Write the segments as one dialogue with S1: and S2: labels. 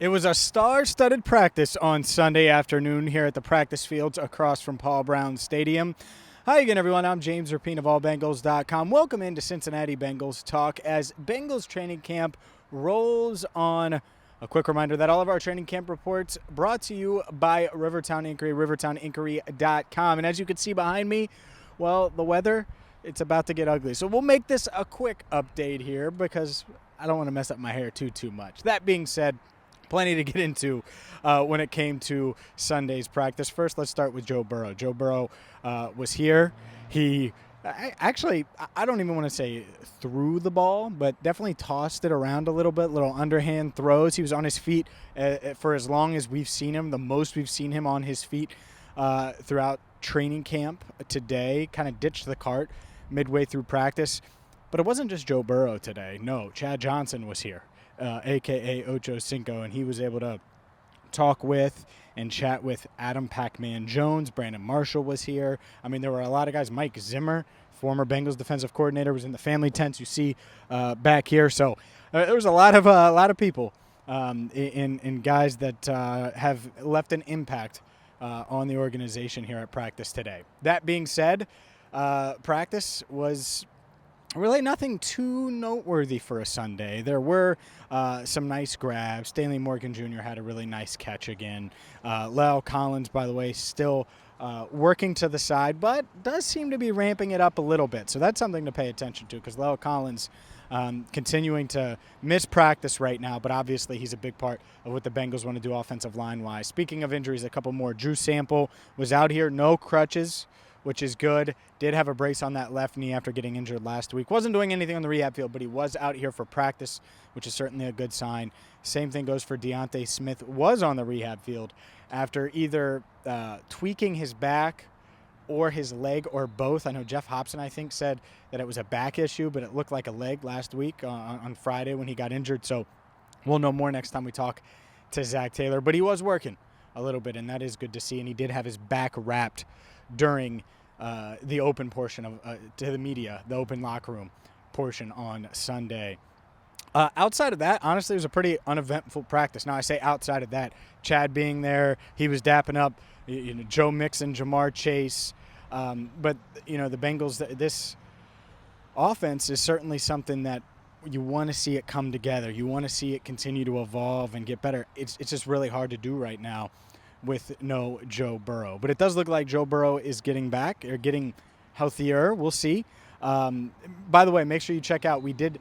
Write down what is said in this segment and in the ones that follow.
S1: It was a star-studded practice on Sunday afternoon here at the practice fields across from Paul Brown Stadium. Hi again, everyone. I'm James Rapine of allbengals.com. Welcome into Cincinnati Bengals Talk as Bengals training camp rolls on. A quick reminder that all of our training camp reports brought to you by Rivertown Inquiry, rivertowninquiry.com. And as you can see behind me, well, the weather, it's about to get ugly. So we'll make this a quick update here because I don't want to mess up my hair too much. That being said, plenty to get into when it came to Sunday's practice. First, let's start with Joe Burrow. Joe Burrow was here. He actually, I don't even want to say threw the ball, but definitely tossed it around a little bit, little underhand throws. He was on his feet for as long as we've seen him, the most we've seen him on his feet throughout training camp today. Kind of ditched the cart midway through practice. But it wasn't just Joe Burrow today. No, Chad Johnson was here. A.K.a. Ochocinco, and he was able to talk with and chat with Adam Pacman Jones. Brandon Marshall was here. I mean, there were a lot of guys. Mike Zimmer, former Bengals defensive coordinator, was in the family tents you see back here. So there was a lot of people in guys that have left an impact on the organization here at practice today. That being said, practice was really nothing too noteworthy for a Sunday. There were some nice grabs. Stanley Morgan Jr. had a really nice catch again. La'el Collins, by the way, still working to the side, but does seem to be ramping it up a little bit. So that's something to pay attention to because La'el Collins continuing to miss practice right now, but obviously he's a big part of what the Bengals want to do offensive line-wise. Speaking of injuries, a couple more. Drew Sample was out here, no crutches, which is good. Did have a brace on that left knee after getting injured last week. Wasn't doing anything on the rehab field, but he was out here for practice, which is certainly a good sign. Same thing goes for Deontay Smith, was on the rehab field after either tweaking his back or his leg or both. I know Jeff Hobson, I think, said that it was a back issue, but it looked like a leg last week on Friday when he got injured. So we'll know more next time we talk to Zach Taylor. But he was working a little bit, and that is good to see. And he did have his back wrapped during the open portion of to the media, the open locker room portion on Sunday. Outside of that, honestly, it was a pretty uneventful practice. Now, I say outside of that, Chad being there, he was dapping up Joe Mixon, Jamar Chase. But, the Bengals, this offense is certainly something that you want to see it come together. You want to see it continue to evolve and get better. It's just really hard to do right now with no Joe Burrow. But it does look like Joe Burrow is getting back or getting healthier. We'll see. By the way, make sure you check out, we did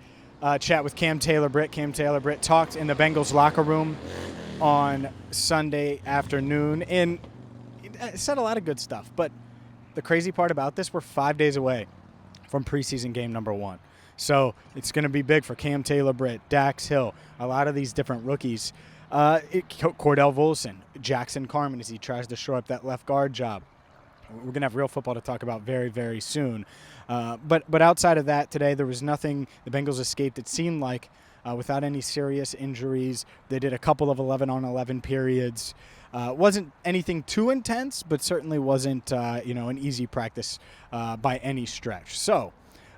S1: chat with Cam Taylor-Britt. Cam Taylor-Britt talked in the Bengals locker room on Sunday afternoon and said a lot of good stuff. But the crazy part about this, we're 5 days away from preseason game number 1. So it's going to be big for Cam Taylor-Britt, Dax Hill, a lot of these different rookies. Cordell Volson, Jackson Carman as he tries to shore up that left guard job. We're going to have real football to talk about very, very soon. But outside of that, today there was nothing. The Bengals escaped, it seemed like, without any serious injuries. They did a couple of 11-on-11 periods. Wasn't anything too intense, but certainly wasn't an easy practice by any stretch. So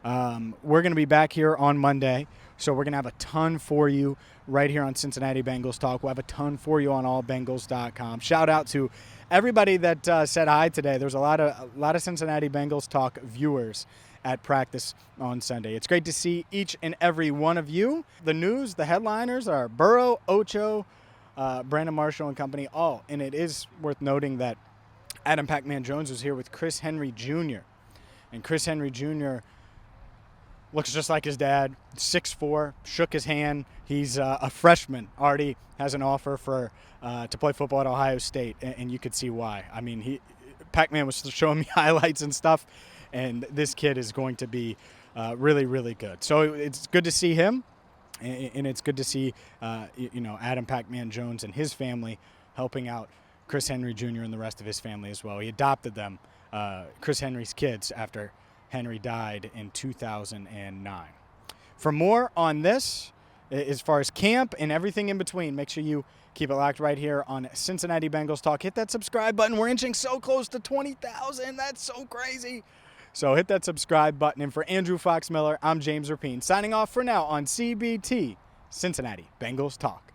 S1: we're going to be back here on Monday. So we're going to have a ton for you right here on Cincinnati Bengals Talk. We'll have a ton for you on allbengals.com. Shout out to everybody that said hi today. There's a lot of Cincinnati Bengals Talk viewers at practice on Sunday. It's great to see each and every one of you. The news, the headliners are Burrow, Ocho, Brandon Marshall and company, all. And it is worth noting that Adam Pacman Jones was here with Chris Henry Jr. And Chris Henry Jr. looks just like his dad, 6'4", shook his hand. He's a freshman, already has an offer for to play football at Ohio State, and you could see why. I mean, Pacman was showing me highlights and stuff, and this kid is going to be really, really good. So it's good to see him, and it's good to see, Adam Pacman Jones and his family helping out Chris Henry Jr. and the rest of his family as well. He adopted them, Chris Henry's kids, after Henry died in 2009. For more on this, as far as camp and everything in between, make sure you keep it locked right here on Cincinnati Bengals Talk. Hit that subscribe button. We're inching so close to 20,000. That's so crazy. So hit that subscribe button. And for Andrew Fox Miller, I'm James Rapine, signing off for now on CBT, Cincinnati Bengals Talk.